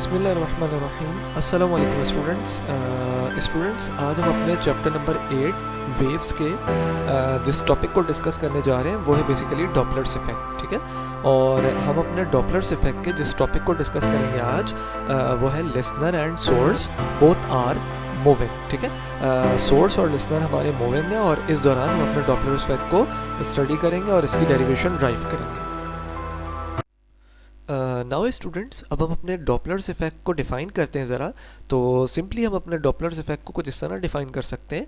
बिस्मिल्लाहिर्रहमानिर्रहीम। अस्सलाम वालेकुम स्टूडेंट्स, आज हम अपने चैप्टर नंबर 8 वेव्स के जिस टॉपिक को डिस्कस करने जा रहे हैं वो है बेसिकली डॉपलर्स इफ़ेक्ट। ठीक है, और हम अपने डॉपलर्स इफ़ेक्ट के जिस टॉपिक को डिस्कस करेंगे आज वो है listener and source both are moving. ठीक है, सोर्स और लिसनर हमारे मूविंग है और इस दौरान हम अपने डॉपलर्स इफ़ेक्ट को स्टडी करेंगे और इसकी डेरिवेशन ड्राइव करेंगे। नाउ स्टूडेंट्स, अब हम अपने डॉपलर्स इफ़ेक्ट को डिफ़ाइन करते हैं ज़रा। तो सिंपली हम अपने डॉपलर्स इफ़ेक्ट को कुछ इस तरह डिफ़ाइन कर सकते हैं,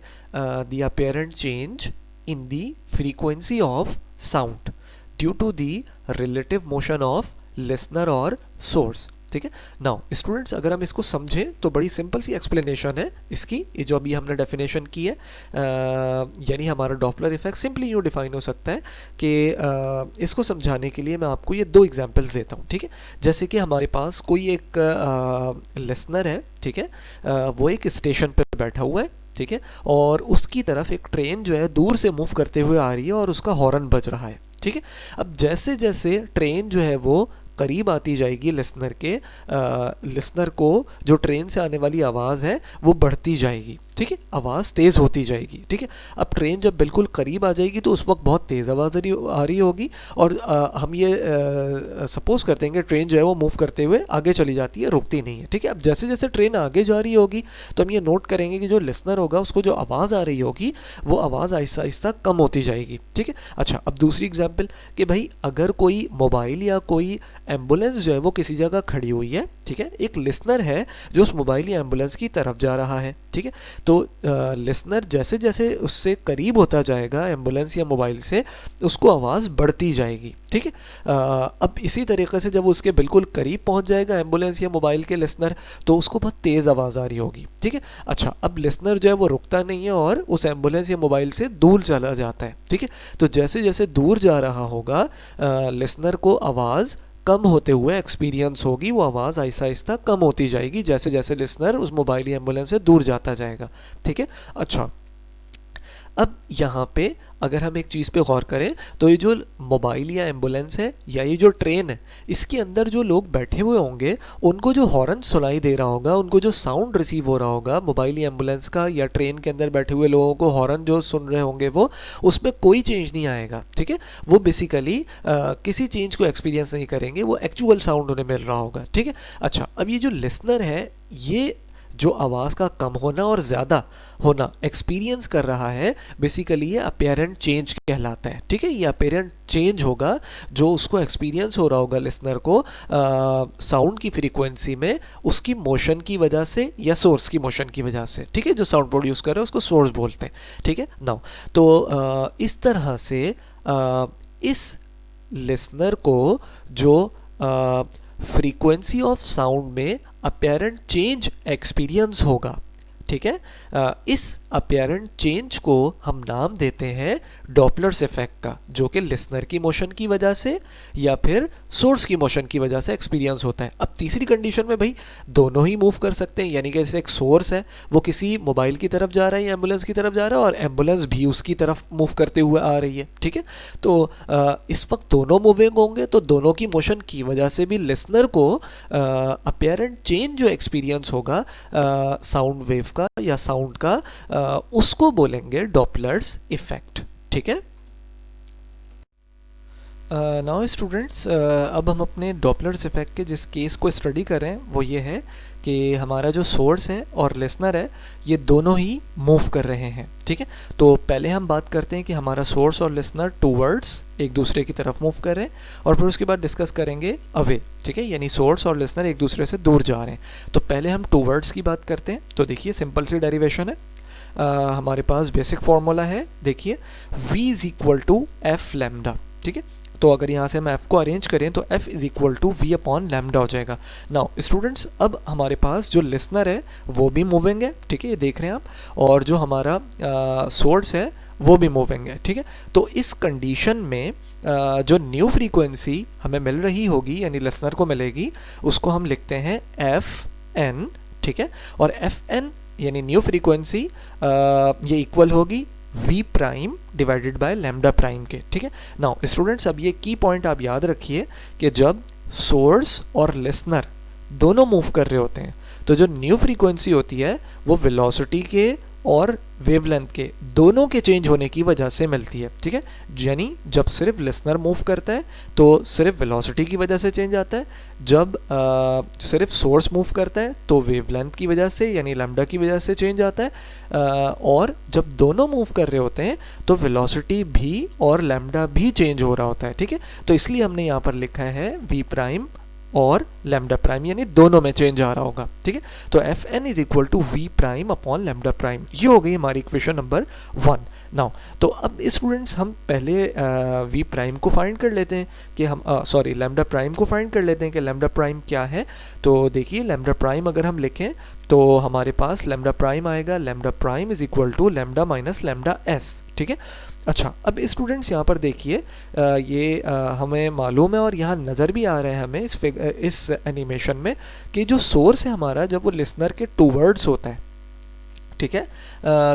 the apparent change in the frequency of sound due to the relative motion of listener और सोर्स। ठीक है, नाउ स्टूडेंट्स, अगर हम इसको समझें तो बड़ी सिंपल सी एक्सप्लेनेशन है इसकी, ये जो अभी हमने डेफिनेशन की है। यानी हमारा डॉपलर इफेक्ट सिंपली यूँ डिफाइन हो सकता है कि इसको समझाने के लिए मैं आपको ये दो एग्जांपल्स देता हूँ। ठीक है, जैसे कि हमारे पास कोई एक लिसनर है, ठीक है, वो एक स्टेशन पर बैठा हुआ है, ठीक है, और उसकी तरफ एक ट्रेन जो है दूर से मूव करते हुए आ रही है और उसका हॉर्न बज रहा है। ठीक है, अब जैसे जैसे ट्रेन जो है वो करीब आती जाएगी लिसनर के, लिसनर को जो ट्रेन से आने वाली आवाज़ है वो बढ़ती जाएगी। ठीक है, आवाज़ तेज़ होती जाएगी। ठीक है, अब ट्रेन जब बिल्कुल करीब आ जाएगी तो उस वक्त बहुत तेज़ आवाज़ आ रही होगी और हम ये सपोज़ करते हैं कि ट्रेन जो है वो मूव करते हुए आगे चली जाती है, रुकती नहीं है। ठीक है, अब जैसे जैसे ट्रेन आगे जा रही होगी तो हम ये नोट करेंगे कि जो लिसनर होगा उसको जो आवाज़ आ रही होगी वो आवाज़ आहिस्ता आहिस्ता कम होती जाएगी। ठीक है, अच्छा, अब दूसरी एग्जाम्पल कि भाई अगर कोई मोबाइल या कोई एम्बुलेंस जो है वो किसी जगह खड़ी हुई है, ठीक है, एक लिसनर है जो उस मोबाइल या एम्बुलेंस की तरफ जा रहा है। ठीक है, तो लिसनर जैसे जैसे उससे करीब होता जाएगा एम्बुलेंस या मोबाइल से, उसको आवाज़ बढ़ती जाएगी। ठीक है, अब इसी तरीके से जब उसके बिल्कुल करीब पहुंच जाएगा एम्बुलेंस या मोबाइल के लिसनर, तो उसको बहुत तेज़ आवाज़ आ रही होगी। ठीक है, अच्छा, अब लिसनर जो है वो रुकता नहीं है और उस एम्बुलेंस या मोबाइल से दूर चला जाता है। ठीक है, तो जैसे जैसे दूर जा रहा होगा लिसनर को आवाज़ कम होते हुए एक्सपीरियंस होगी, वो आवाज़ आहिस्ता आहिस्ता कम होती जाएगी जैसे जैसे लिसनर उस मोबाइल या एम्बुलेंस से दूर जाता जाएगा। ठीक है, अच्छा, अब यहाँ पे अगर हम एक चीज़ पे गौर करें तो ये जो मोबाइल या एम्बुलेंस है या ये जो ट्रेन है, इसके अंदर जो लोग बैठे हुए होंगे उनको जो हॉर्न सुनाई दे रहा होगा, उनको जो साउंड रिसीव हो रहा होगा मोबाइल या एम्बुलेंस का या ट्रेन के अंदर बैठे हुए लोगों को हॉर्न जो सुन रहे होंगे वो, उसमें कोई चेंज नहीं आएगा। ठीक है, वो बेसिकली किसी चेंज को एक्सपीरियंस नहीं करेंगे, वो एक्चुअल साउंड उन्हें मिल रहा होगा। ठीक है, अच्छा, अब ये जो लिसनर है ये जो आवाज़ का कम होना और ज़्यादा होना एक्सपीरियंस कर रहा है, बेसिकली ये अपीरेंट चेंज कहलाता है। ठीक है, ये अपीरेंट चेंज होगा जो उसको एक्सपीरियंस हो रहा होगा लिसनर को साउंड की फ्रीक्वेंसी में, उसकी मोशन की वजह से या सोर्स की मोशन की वजह से। ठीक है, जो साउंड प्रोड्यूस कर रहा है उसको सोर्स बोलते हैं। ठीक है, नाउ तो इस तरह से इस लिसनर को जो फ्रीक्वेंसी ऑफ साउंड में अपीरेंट चेंज एक्सपीरियंस होगा, ठीक है, इस अपीरेंट चेंज को हम नाम देते हैं डॉपलर्स इफेक्ट का, जो कि लिसनर की मोशन की वजह से या फिर सोर्स की मोशन की वजह से एक्सपीरियंस होता है। अब तीसरी कंडीशन में भाई दोनों ही मूव कर सकते हैं, यानी कि जैसे एक सोर्स है वो किसी मोबाइल की तरफ जा रहा है या एम्बुलेंस की तरफ जा रहा है और एम्बुलेंस भी उसकी तरफ मूव करते हुए आ रही है। ठीक है, तो इस वक्त दोनों मूविंग होंगे, तो दोनों की मोशन की वजह से भी लिसनर को अपीरेंट चेंज जो एक्सपीरियंस होगा साउंड वेव का या साउंड का, उसको बोलेंगे डॉपलर्स इफेक्ट। ठीक है, नाउ स्टूडेंट्स, अब हम अपने डॉपलर्स इफेक्ट के जिस केस को स्टडी कर रहे हैं वो ये है कि हमारा जो सोर्स है और लिसनर है ये दोनों ही मूव कर रहे हैं। ठीक है, तो पहले हम बात करते हैं कि हमारा सोर्स और लिसनर टूवर्ड्स एक दूसरे की तरफ मूव कर रहे हैं और फिर उसके बाद डिस्कस करेंगे अवे। ठीक है, यानी सोर्स और लिसनर एक दूसरे से दूर जा रहे हैं। तो पहले हम टूवर्ड्स की बात करते हैं। तो देखिए सिंपल सी डेरिवेशन है, हमारे पास बेसिक फार्मूला है, देखिए v is equal to F lambda. ठीक है, तो अगर यहाँ से हम f को अरेंज करें तो f is equal to v upon lambda हो जाएगा। नाउ स्टूडेंट्स, अब हमारे पास जो लिसनर है वो भी मूविंग है, ठीक है, ये देख रहे हैं आप, और जो हमारा सोर्स है वो भी मूविंग है। ठीक है, तो इस कंडीशन में जो न्यू फ्रीक्वेंसी हमें मिल रही होगी यानी लिसनर को मिलेगी, उसको हम लिखते हैं एफ एन। ठीक है, और एफ एन यानी न्यू फ्रीक्वेंसी ये इक्वल होगी v prime divided by lambda prime के। ठीक है, नाउ स्टूडेंट्स, अब ये की पॉइंट आप याद रखिए कि जब सोर्स और लिसनर दोनों मूव कर रहे होते हैं। तो जो न्यू फ्रीक्वेंसी होती है वो वेलोसिटी के और वेवलेंथ के दोनों के चेंज होने की वजह से मिलती है, ठीक है। यानी जब सिर्फ लिसनर मूव करता है तो सिर्फ वेलोसिटी की वजह से चेंज आता है, जब सिर्फ सोर्स मूव करता है तो वेवलेंथ की वजह से यानी लैम्डा की वजह से चेंज आता है, और जब दोनों मूव कर रहे होते हैं तो वेलोसिटी भी और लैम्डा भी चेंज हो रहा होता है, ठीक है। तो इसलिए हमने यहाँ पर लिखा है वी प्राइम और लैम्डा प्राइम, यानी दोनों में चेंज आ रहा होगा, ठीक है। तो F N is equal to V prime upon lambda prime, ये हो गई हमारी इक्वेशन नंबर 1। नाउ तो अब स्टूडेंट्स हम पहले वी प्राइम को फाइंड कर लेते हैं कि हम सॉरी लैम्डा प्राइम को फाइंड कर लेते हैं कि लैम्डा प्राइम क्या है। तो देखिए लैम्डा प्राइम अगर हम लिखें तो हमारे पास लैम्डा प्राइम आएगा, lambda prime is equal to lambda minus lambda S, ठीक है। अच्छा अब स्टूडेंट्स यहाँ पर देखिए ये हमें मालूम है और यहाँ नज़र भी आ रहा है हमें इस एनिमेशन में कि जो सोर्स है हमारा जब वो लिसनर के टूवर्ड्स होता है, ठीक है,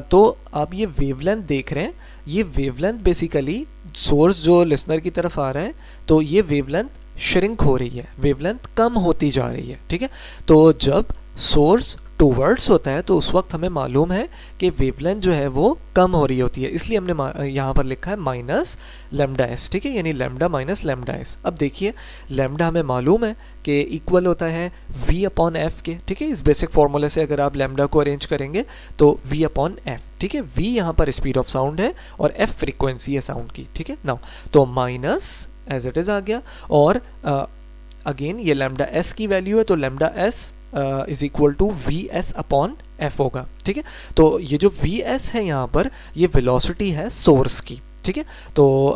तो आप ये वेवलेंथ देख रहे हैं, ये वेवलेंथ बेसिकली सोर्स जो लिसनर की तरफ आ रहा है तो ये वेवलेंथ श्रिंक हो रही है, वेवलेंथ कम होती जा रही है, ठीक है। तो जब सोर्स टूवर्ड्स होता है तो उस वक्त हमें मालूम है कि वेवलेंथ जो है वो कम हो रही होती है, इसलिए हमने यहाँ पर लिखा है माइनस लैम्डा एस, ठीक है, यानी लैम्डा माइनस लैम्डा एस। अब देखिए लैम्डा हमें मालूम है कि इक्वल होता है v अपॉन एफ के, ठीक है। इस बेसिक फार्मूले से अगर आप लैम्डा को अरेंज करेंगे तो v अपॉन एफ, ठीक है। v यहाँ पर स्पीड ऑफ साउंड है और f फ्रीक्वेंसी है साउंड की, ठीक है। नाउ तो माइनस एज इट इज आ गया और अगेन ये लैम्डा एस की वैल्यू है तो lambda S is equal to V S upon F होगा, ठीक है। तो ये जो वी एस है यहाँ पर ये वेलोसिटी है सोर्स की, ठीक है। तो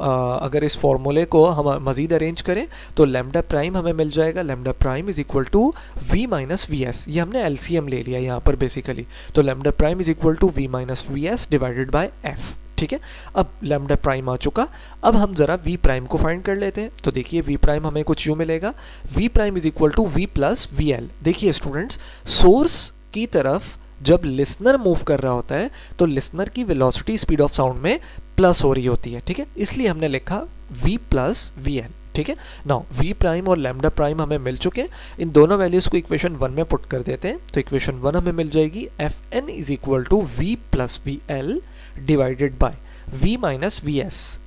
अगर इस फॉर्मूले को हम मज़ीद अरेंज करें तो लैम्डा प्राइम हमें मिल जाएगा, lambda prime is equal to V minus V S, ये हमने एलसीएम ले लिया यहाँ पर बेसिकली। तो lambda prime is equal to V minus V S divided by F, ठीक है। अब लैम्डा प्राइम आ चुका, अब हम जरा वी प्राइम को फाइंड कर लेते हैं। तो देखिए वी प्राइम हमें कुछ यूँ मिलेगा, V prime is equal to V plus V L. देखिए स्टूडेंट्स सोर्स की तरफ जब लिसनर मूव कर रहा होता है तो लिसनर की वेलोसिटी स्पीड ऑफ साउंड में प्लस हो रही होती है, ठीक है, इसलिए हमने लिखा v प्लस वी एल, ठीक है। नाउ v प्राइम और लैम्डा प्राइम हमें मिल चुके हैं, इन दोनों वैल्यूज को इक्वेशन 1 में पुट कर देते हैं। तो इक्वेशन 1 हमें मिल जाएगी F N is equal to V plus V L divided by v minus V S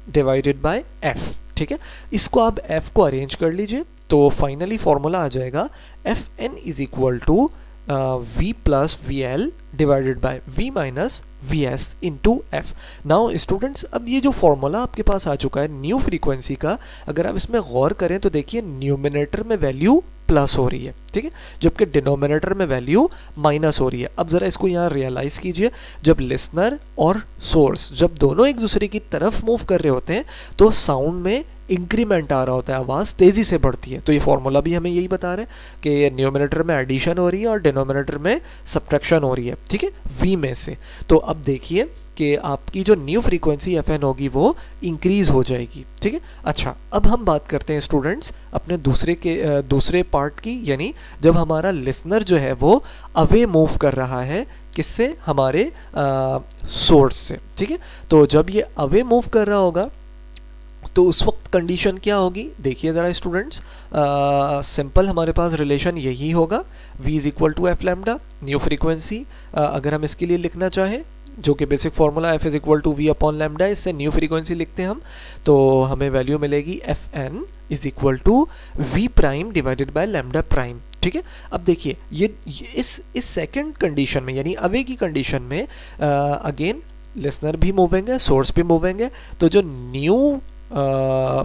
divided by f, ठीक है। इसको आप f को अरेंज कर लीजिए तो फाइनली फॉर्मूला आ जाएगा F N is equal to v plus V L divided by v minus V S into F. Now students अब ये जो फॉर्मूला आपके पास आ चुका है न्यू फ्रीक्वेंसी का, अगर आप इसमें गौर करें तो देखिए न्यूमिनेटर में वैल्यू प्लस हो रही है, ठीक है, जबकि डिनोमिनेटर में वैल्यू माइनस हो रही है। अब ज़रा इसको यहाँ रियलाइज़ कीजिए, जब लिसनर और सोर्स जब दोनों एक दूसरे की तरफ मूव कर रहे होते हैं तो साउंड में इंक्रीमेंट आ रहा होता है, आवाज़ तेज़ी से बढ़ती है। तो ये फॉर्मूला भी हमें यही बता रहे हैं कि न्यूमिनेटर में एडिशन हो रही है और डिनोमिनेटर में सब्ट्रैक्शन हो रही है, ठीक है, v में से। तो अब देखिए कि आपकी जो न्यू फ्रीक्वेंसी एफ एन होगी वो इंक्रीज़ हो जाएगी, ठीक है। अच्छा अब हम बात करते हैं स्टूडेंट्स अपने दूसरे पार्ट की, यानी जब हमारा लिसनर जो है वो अवे मूव कर रहा है किससे, हमारे सोर्स से, ठीक है। तो जब ये अवे मूव कर रहा होगा तो उस वक्त कंडीशन क्या होगी, देखिए ज़रा स्टूडेंट्स, सिंपल हमारे पास रिलेशन यही होगा v is equal to F lambda new frequency. अगर हम इसके लिए लिखना चाहें जो कि basic formula f is equal to V upon lambda, इससे न्यू फ्रीक्वेंसी लिखते हैं हम, तो हमें वैल्यू मिलेगी F N is equal to V prime divided by lambda prime, ठीक है। अब देखिए ये इस सेकंड कंडीशन में यानी अवे की कंडीशन में अगेन लिसनर भी मूवेंगे सोर्स भी मूवेंगे, तो जो न्यू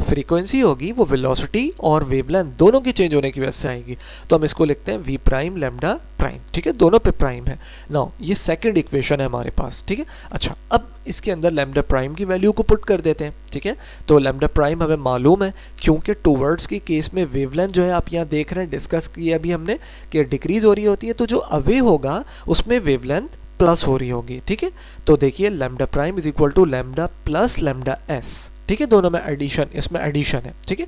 फ्रीक्वेंसी होगी वो वेलोसिटी और वेवलेंथ दोनों की चेंज होने की वजह से आएगी। तो हम इसको लिखते हैं वी प्राइम लैम्डा प्राइम, ठीक है, दोनों पे प्राइम है। नाउ ये सेकंड इक्वेशन है हमारे पास, ठीक है। अच्छा अब इसके अंदर लैम्डा प्राइम की वैल्यू को पुट कर देते हैं, ठीक है। तो लैम्डा प्राइम हमें मालूम है क्योंकि टूवर्ड्स के केस में वेवलेंथ जो है आप यहाँ देख रहे हैं, डिस्कस किया अभी हमने कि डिक्रीज हो रही होती है, तो जो अवे होगा उसमें वेवलेंथ प्लस हो रही होगी, ठीक है। तो देखिए lambda prime is equal to lambda plus lambda S, ठीक है, दोनों में एडिशन, इसमें एडिशन है, ठीक है।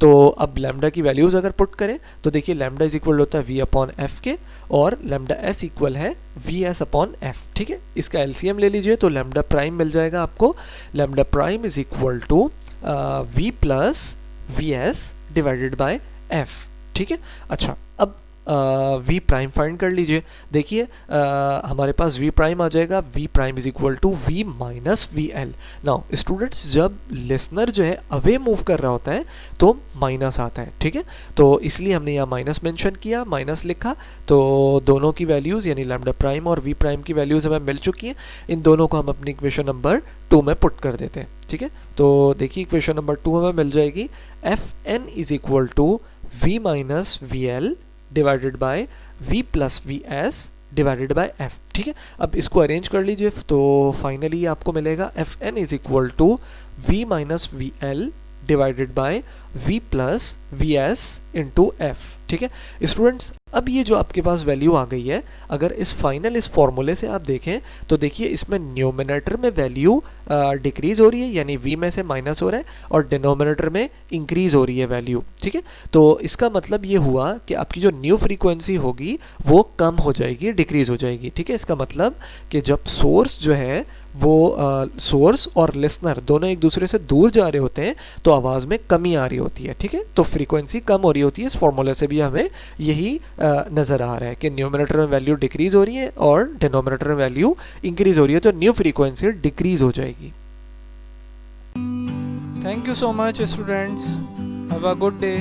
तो अब लैम्डा की वैल्यूज अगर पुट करें तो देखिए लैम्डा इज इक्वल होता है वी अपॉन एफ के और लैम्डा एस इक्वल है वी एस अपॉन एफ, ठीक है। इसका एलसीएम ले लीजिए तो लैम्डा प्राइम मिल जाएगा आपको, lambda prime is equal to V plus V S divided by F, ठीक है। अच्छा, अब वी प्राइम फाइंड कर लीजिए। देखिए हमारे पास वी प्राइम आ जाएगा, V prime is equal to V minus V L. Now students, जब लिसनर जो है अवे मूव कर रहा होता है तो माइनस आता है, ठीक है। तो इसलिए हमने यहाँ माइनस मेंशन किया, माइनस लिखा, तो दोनों की वैल्यूज़ यानी लैम्डा प्राइम और वी प्राइम की वैल्यूज़ हमें मिल चुकी हैं। इन दोनों को हम अपनी इक्वेशन नंबर 2 में पुट कर देते हैं, ठीक है। तो देखिए इक्वेशन नंबर 2 हमें मिल जाएगी, F N is equal to V minus V L divided by v plus V S divided by f, ठीक है। अब इसको अरेंज कर लीजिए, तो फाइनली आपको मिलेगा F N is equal to V minus V L divided by v plus V S into F, ठीक है। स्टूडेंट्स, अब ये जो आपके पास वैल्यू आ गई है, अगर इस फॉर्मूले से आप देखें तो देखिए इसमें न्यूमिनेटर में वैल्यू डिक्रीज हो रही है, यानी v में से माइनस हो रहा है, और डिनोमिनेटर में इंक्रीज हो रही है वैल्यू, ठीक है। तो इसका मतलब ये हुआ कि आपकी जो न्यू फ्रीक्वेंसी होगी वो कम हो जाएगी, डिक्रीज हो जाएगी, ठीक है। इसका मतलब कि जब सोर्स जो है वो सोर्स और लिसनर दोनों एक दूसरे से दूर जा रहे होते हैं तो आवाज़ में कमी आ रही होती है, ठीक है। तो फ्रीक्वेंसी कम हो रही होती है। इस फॉर्मूले से भी हमें यही नज़र आ रहा है कि न्यूमिनेटर में वैल्यू डिक्रीज हो रही है और डिनोमिनेटर में वैल्यू इंक्रीज हो रही है, तो न्यू फ्रीक्वेंसी डिक्रीज हो जाएगी। Thank you so much students, have a good day.